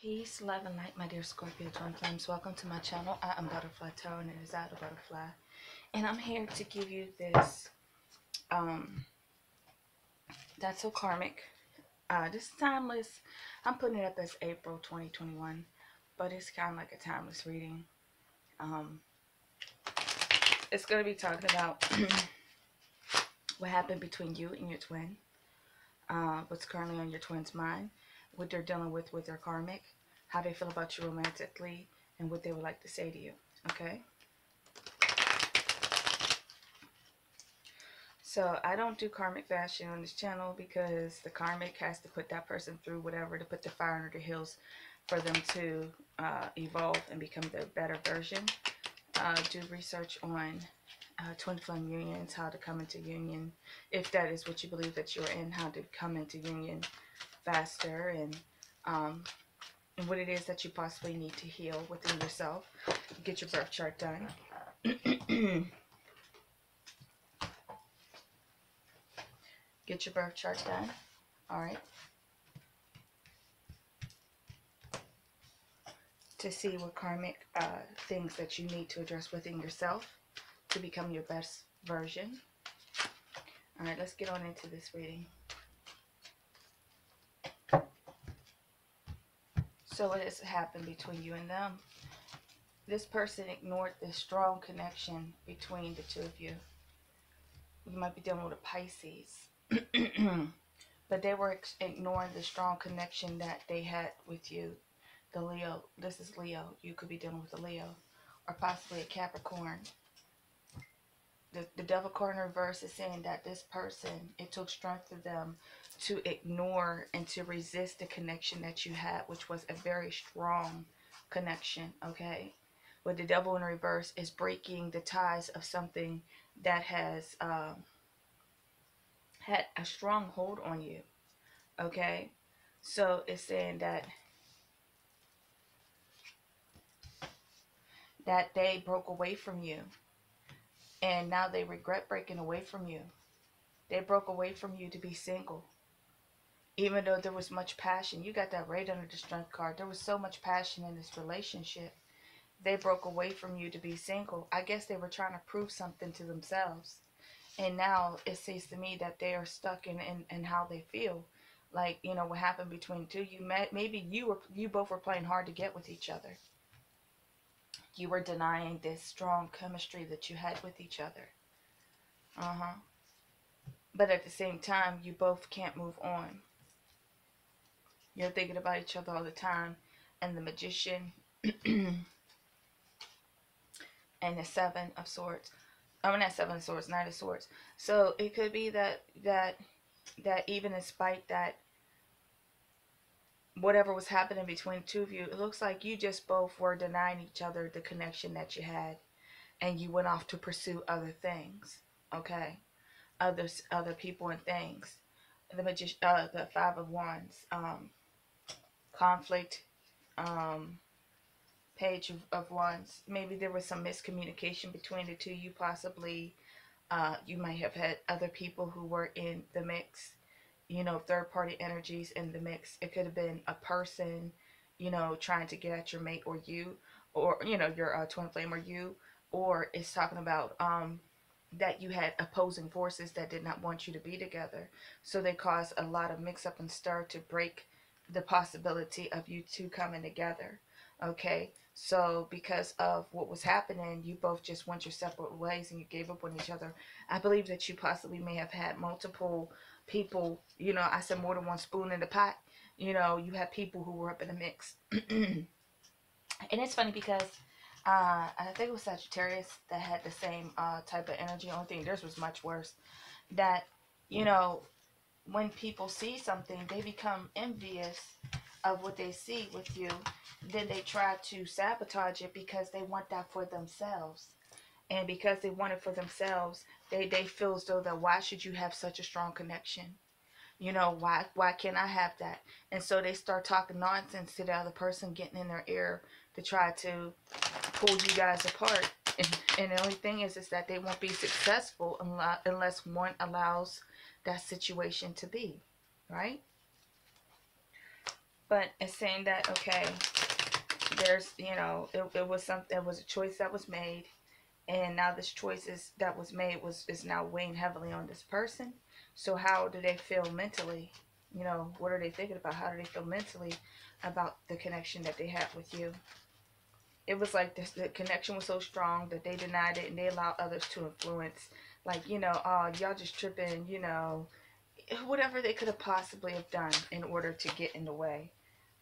Peace, love, and light, my dear Scorpio twin flames. Welcome to my channel. I am Butterfly Tarot, and it is I, the Butterfly. And I'm here to give you this, that's so karmic. This is timeless. I'm putting it up as April 2021, but it's kind of like a timeless reading. It's going to be talking about what happened between you and your twin, what's currently on your twin's mind, what they're dealing with their karmic, how they feel about you romantically, and what they would like to say to you. Okay? So I don't do karmic fashion on this channel because the karmic has to put that person through whatever to put the fire under their heels for them to evolve and become their better version. Do research on twin flame unions, how to come into union, if that is what you believe that you're in, how to come into union faster, and what it is that you possibly need to heal within yourself. Get your birth chart done. Get your birth chart done. Alright. To see what karmic things that you need to address within yourself to become your best version. Alright, let's get on into this reading. So what has happened between you and them? This person ignored the strong connection between the two of you. You might be dealing with a Pisces. But they were ignoring the strong connection that they had with you. The Leo. This is Leo. You could be dealing with a Leo. Or possibly a Capricorn. The Devil card in reverse is saying that this person, it took strength for them to ignore and to resist the connection that you had, which was a very strong connection, okay? But the Devil in reverse is breaking the ties of something that has had a strong hold on you, okay? So it's saying that they broke away from you, and now they regret breaking away from you. They broke away from you to be single. Even though there was much passion. You got that right under the Strength card. There was so much passion in this relationship. They broke away from you to be single. I guess they were trying to prove something to themselves. And now it seems to me that they are stuck in how they feel. Like, you know, what happened between the two. Maybe you both were playing hard to get with each other. You were denying this strong chemistry that you had with each other. But at the same time, you both can't move on. You're thinking about each other all the time. And the Magician and the Seven of Swords. I mean, not Seven of Swords, Knight of Swords. So it could be that even in spite that whatever was happening between the two of you, it looks like you just both were denying each other the connection that you had, and you went off to pursue other things, okay? Other people and things. The Magician, the Five of Wands, conflict, Page of Wands. Maybe there was some miscommunication between the two. You possibly, you might have had other people who were in the mix. You know, third-party energies in the mix. It could have been a person, you know, trying to get at your mate or you, or, you know, your twin flame or you. Or it's talking about that you had opposing forces that did not want you to be together. So they caused a lot of mix-up and stir to break the possibility of you two coming together. Okay? So because of what was happening, you both just went your separate ways and you gave up on each other. I believe that you possibly may have had multiple people, you know, I said more than one spoon in the pot. You know, you had people who were up in the mix. And it's funny because I think it was Sagittarius that had the same type of energy. Only thing theirs was much worse. That, you know, when people see something, they become envious of what they see with you. Then they try to sabotage it because they want that for themselves. And because they want it for themselves, they feel as though that why should you have such a strong connection? You know, why can't I have that? And so they start talking nonsense to the other person, getting in their ear to try to pull you guys apart. And the only thing is that they won't be successful unless one allows that situation to be, right? But it's saying that, okay, there's, it was something, it was a choice that was made, and now this that was made is now weighing heavily on this person. So how do they feel mentally? What are they thinking about? How do they feel mentally about the connection that they have with you? It was like this, the connection was so strong that they denied it and they allowed others to influence. Like, oh, y'all just tripping, whatever they could have possibly have done in order to get in the way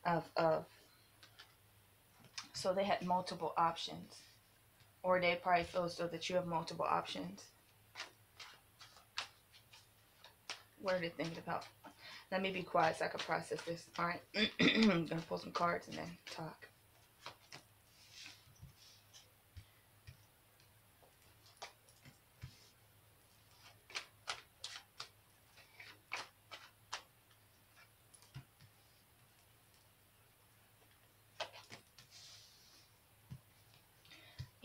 of so they had multiple options. Or they probably feel so that you have multiple options. What are they thinking about? Let me be quiet so I can process this. Alright. I'm going to pull some cards and then talk.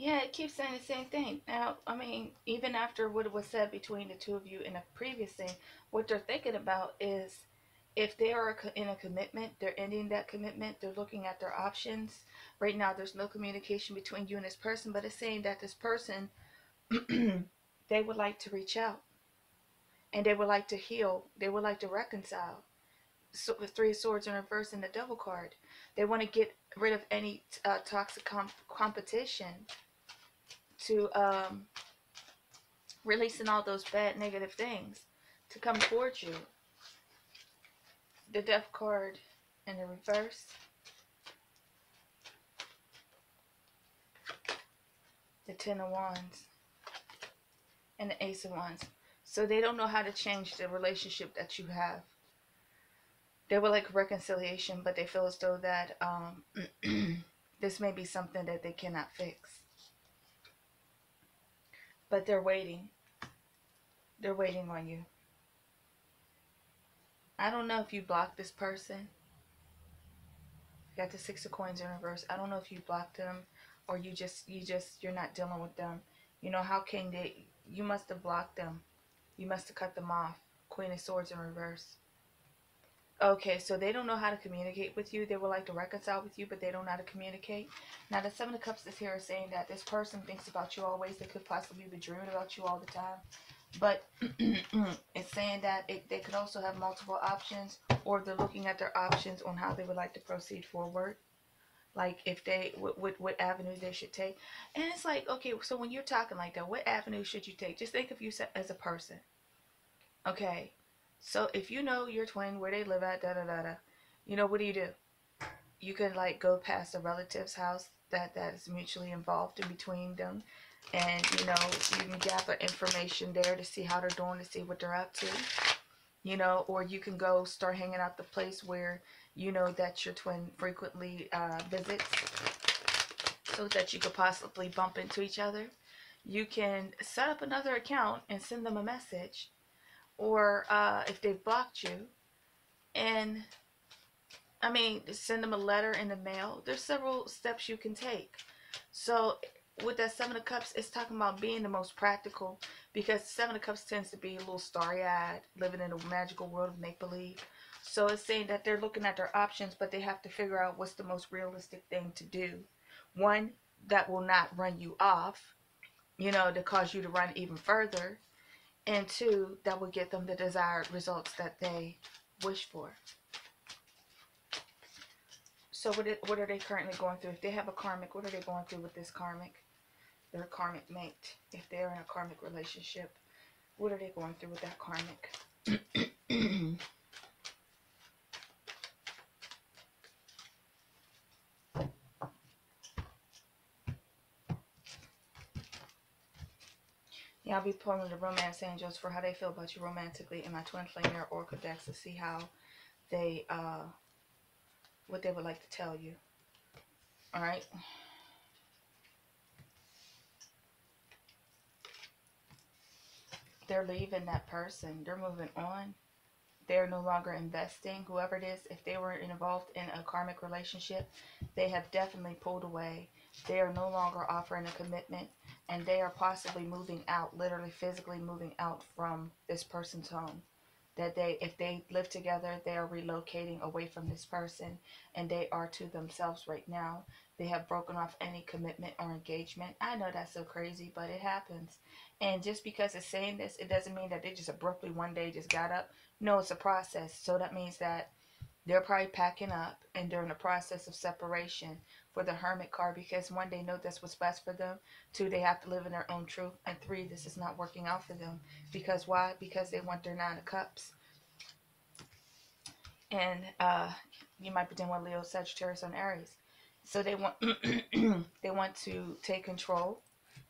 Yeah, it keeps saying the same thing. Now, I mean, even after what was said between the two of you in a previous thing, what they're thinking about is if they are in a commitment, they're ending that commitment, they're looking at their options. Right now, there's no communication between you and this person, but it's saying that this person, they would like to reach out and they would like to heal, they would like to reconcile. So the Three of Swords in reverse and the Devil card. They want to get rid of any toxic competition to releasing all those bad negative things to come towards you. The Death card in the reverse. The Ten of Wands. And the Ace of Wands. So they don't know how to change the relationship that you have. They would like reconciliation, but they feel as though that this may be something that they cannot fix. But they're waiting. They're waiting on you. I don't know if you blocked this person. You got the Six of Coins in reverse. I don't know if you blocked them or you're not dealing with them. How can they? You must have blocked them. You must have cut them off. Queen of Swords in reverse. Okay, so they don't know how to communicate with you. They would like to reconcile with you, but they don't know how to communicate. Now, the Seven of Cups is here saying that this person thinks about you always. They could possibly be dreaming about you all the time. But it's saying that they could also have multiple options, or they're looking at their options on how they would like to proceed forward. Like if they, what avenue they should take. And it's like, okay, so when you're talking like that, what avenue should you take? Just think of you as a person. Okay. So if you know your twin, where they live at, what do? You can like go past a relative's house that is mutually involved in between them. And, you can gather information there to see how they're doing, to see what they're up to. Or you can go start hanging out the place where you know that your twin frequently visits so that you could possibly bump into each other. You can set up another account and send them a message. Or if they've blocked you, and send them a letter in the mail. There's several steps you can take. So with that Seven of Cups, it's talking about being the most practical, because Seven of Cups tends to be a little starry-eyed, living in a magical world of make-believe. So it's saying that they're looking at their options, but they have to figure out what's the most realistic thing to do. One, that will not run you off, to cause you to run even further. And two, that will get them the desired results that they wish for. So what are they currently going through? If they have a karmic, what are they going through with this karmic? Their karmic mate. If they're in a karmic relationship, what are they going through with that karmic? Yeah, I'll be pulling the romance angels for how they feel about you romantically in my twin flame mirror oracle decks to see how they, what they would like to tell you. Alright? They're leaving that person. They're moving on. They're no longer investing. Whoever it is, if they were involved in a karmic relationship, they have definitely pulled away. They are no longer offering a commitment, and they are possibly moving out, literally physically moving out from this person's home. that if they live together, they are relocating away from this person, and they are to themselves right now. They have broken off any commitment or engagement. I know that's so crazy, but it happens. And just because it's saying this, it doesn't mean that they just abruptly one day just got up. No, it's a process. So that means that they're probably packing up and they're in the process of separation for the Hermit card, because one, they know that's what's best for them. Two, they have to live in their own truth. And three, this is not working out for them. Because why? Because they want their Nine of Cups. And you might be dealing with Leo, Sagittarius, and Aries. So they want they want to take control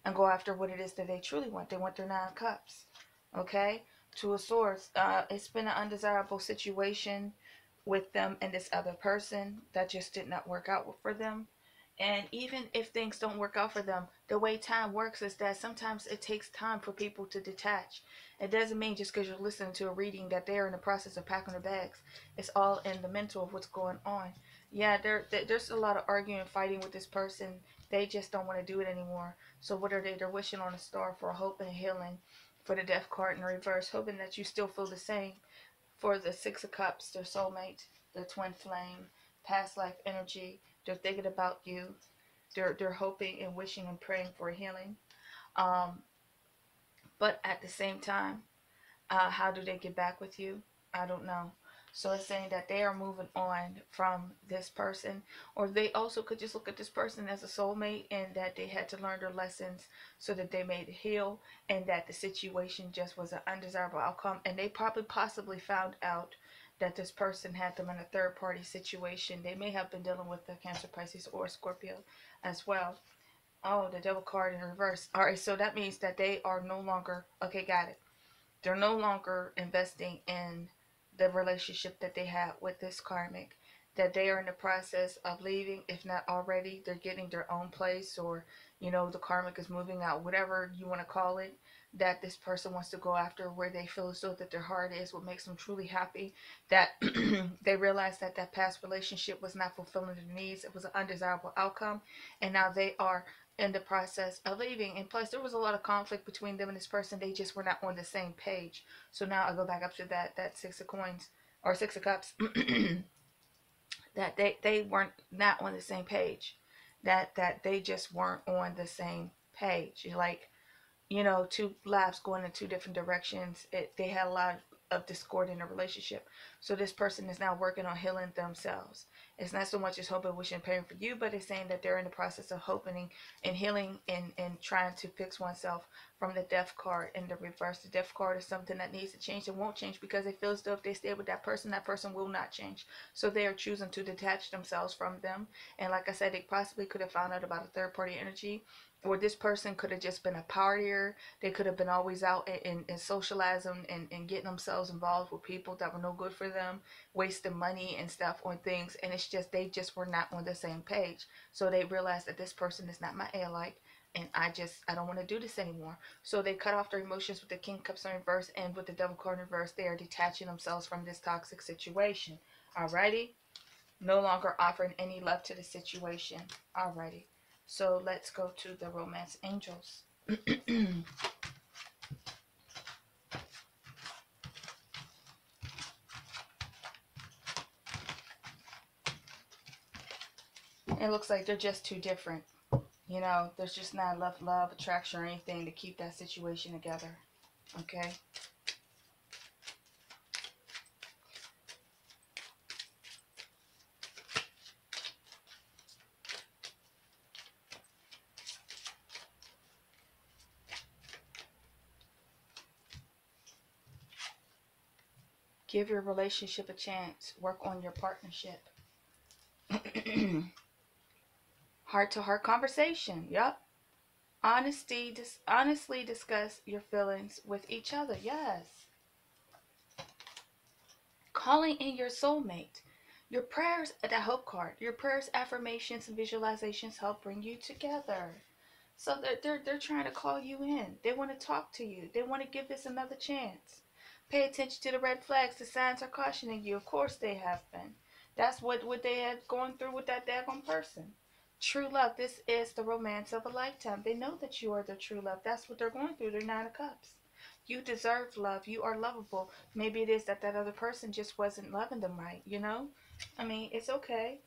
and go after what it is that they truly want. They want their Nine of Cups. Okay? Two of Swords. It's been an undesirable situation with them and this other person that just did not work out for them. And even if things don't work out for them, the way time works is that sometimes it takes time for people to detach. It doesn't mean just because you're listening to a reading that they're in the process of packing their bags. It's all in the mental of what's going on. Yeah, there's a lot of arguing and fighting with this person. They just don't want to do it anymore. So what are they? They're wishing on a star for hope and healing. For the Death card in reverse, hoping that you still feel the same. For the Six of Cups, their soulmate, their twin flame, past life energy. They're thinking about you. They're hoping and wishing and praying for healing. But at the same time, how do they get back with you? I don't know. So it's saying that they are moving on from this person, or they also could just look at this person as a soulmate, and that they had to learn their lessons so that they made it heal, and that the situation just was an undesirable outcome. And they probably possibly found out that this person had them in a third party situation. They may have been dealing with the Cancer, Pisces, or Scorpio as well. Oh, the Devil card in reverse. All right, so that means that they are no longer, okay, got it. They're no longer investing in the relationship that they had with this karmic. That they are in the process of leaving, if not already. They're getting their own place, or, you know, the karmic is moving out, whatever you want to call it. That this person wants to go after where they feel as though that their heart is, what makes them truly happy. That they realize that that past relationship was not fulfilling their needs. It was an undesirable outcome. And now they are in the process of leaving. And plus, there was a lot of conflict between them and this person. They just were not on the same page. So now I go back up to that Six of Coins, or Six of Cups. That they weren't not on the same page. That they just weren't on the same page. Like, you know, two lives going in two different directions. They had a lot of discord in the relationship. So this person is now working on healing themselves. It's not so much as hoping, wishing, and praying for you, but it's saying that they're in the process of hoping and healing, and trying to fix oneself from the Death card in the reverse. The Death card is something that needs to change and won't change, because they feel as though if they stay with that person will not change. So they are choosing to detach themselves from them. And like I said, they possibly could have found out about a third party energy, or this person could have just been a partier. They could have been always out and socializing and getting themselves involved with people that were no good for them, wasting money and stuff on things. And it's just, they just were not on the same page. So they realized that this person is not my alike, and I don't want to do this anymore. So they cut off their emotions with the King of Cups in reverse, and with the Devil card in reverse, they are detaching themselves from this toxic situation. Alrighty? No longer offering any love to the situation. Alrighty. So let's go to the romance angels. It looks like they're just too different. You know, there's just not enough love, attraction, or anything to keep that situation together. Okay? Give your relationship a chance. Work on your partnership. Heart-to-heart conversation. Yep. Honestly discuss your feelings with each other. Yes. Calling in your soulmate. Your prayers, that hope card. Your prayers, affirmations, and visualizations help bring you together. So they're trying to call you in. They want to talk to you. They want to give this another chance. Pay attention to the red flags. The signs are cautioning you. Of course they have been. That's what they had going through with that daggone person. True love. This is the romance of a lifetime. They know that you are their true love. That's what they're going through. They're Nine of Cups. You deserve love. You are lovable. Maybe it is that that other person just wasn't loving them right, you know? I mean, it's okay.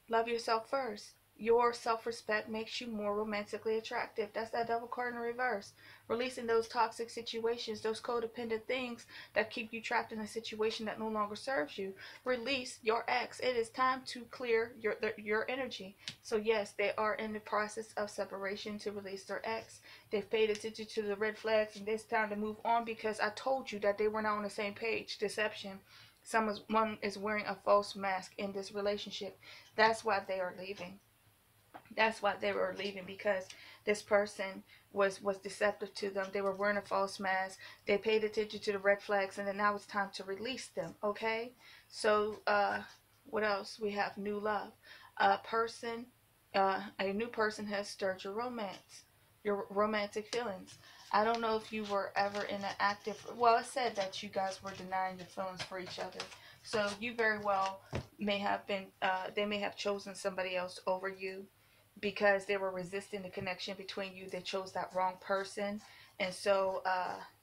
Love yourself first. Your self-respect makes you more romantically attractive. That's that double card in reverse. Releasing those toxic situations, those codependent things that keep you trapped in a situation that no longer serves you. Release your ex. It is time to clear your energy. So yes, they are in the process of separation to release their ex. They've paid attention to the red flags, and it's time to move on because I told you that they were not on the same page. Deception. Someone is wearing a false mask in this relationship. That's why they are leaving. That's why they were leaving, because this person was deceptive to them. They were wearing a false mask. They paid attention to the red flags, and then now it's time to release them. Okay, so what else? We have new love. A new person has stirred your romantic feelings. I don't know if you were ever in an active, well, it said that you guys were denying your feelings for each other. So you very well may have been, they may have chosen somebody else over you because they were resisting the connection between you. They chose that wrong person. And so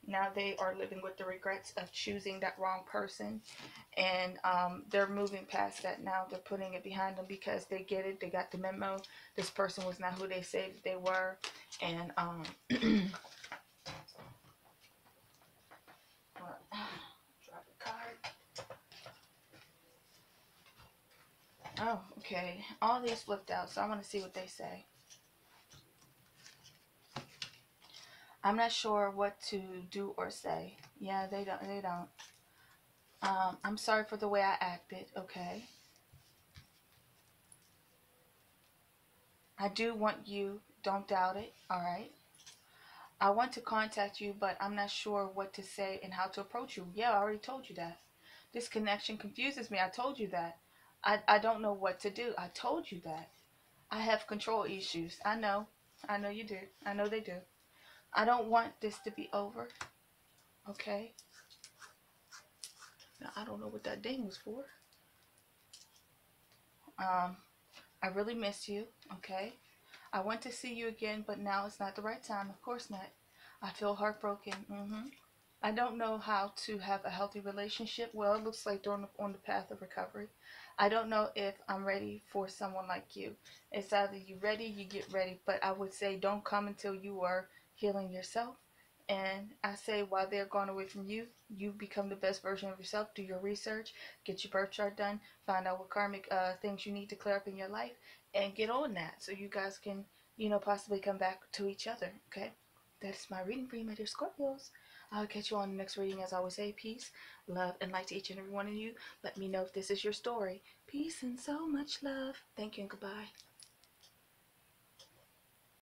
now they are living with the regrets of choosing that wrong person. And they're moving past that now. They're putting it behind them because they get it. They got the memo. This person was not who they said they were. And drop a card. Oh, okay. All these flipped out, so I want to see what they say. I'm not sure what to do or say. Yeah, they don't. I'm sorry for the way I acted, okay? I do want you. Don't doubt it, alright? I want to contact you, but I'm not sure what to say and how to approach you. Yeah, I already told you that. This connection confuses me. I told you that. I don't know what to do. I told you that. I have control issues. I know. I know you do. I know they do. I don't want this to be over. Okay? Now, I don't know what that ding was for. I really miss you. Okay? I want to see you again, but now it's not the right time. Of course not. I feel heartbroken. I don't know how to have a healthy relationship. Well, it looks like they're on the path of recovery. I don't know if I'm ready for someone like you. It's either you ready, you get ready. But I would say don't come until you are healing yourself. And I say while they're gone away from you, you become the best version of yourself. Do your research, get your birth chart done, find out what karmic things you need to clear up in your life, and get on that so you guys can, possibly come back to each other. Okay? That's my reading for you, my dear Scorpios. I'll catch you on the next reading. As I always say, peace, love, and light to each and every one of you. Let me know if this is your story. Peace and so much love. Thank you and goodbye.